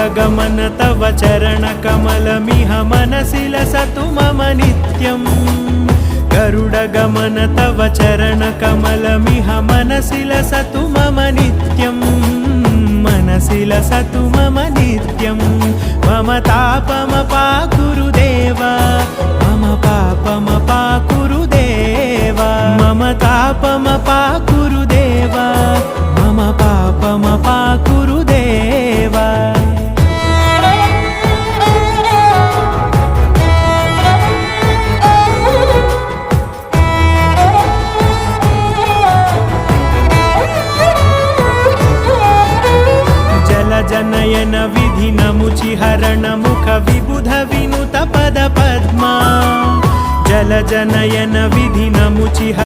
गरुडगमन तव चरणकमलमिह मनसि लसतु मम नित्यम् गरुडगमन तव चरणकमलमिह मनसि लसतु मम नित्यम् मनसि लसतु मम नित्यम् मम तापमपाकुरु देव मम पापमपाकुरु देव मम तापमपाकुरु देव मम पापमपाकुरु देव जनयन विधिनमुचिहरण मुख विबुध विनुत पद पद्मा जल जनयन विधिनमुचिहरण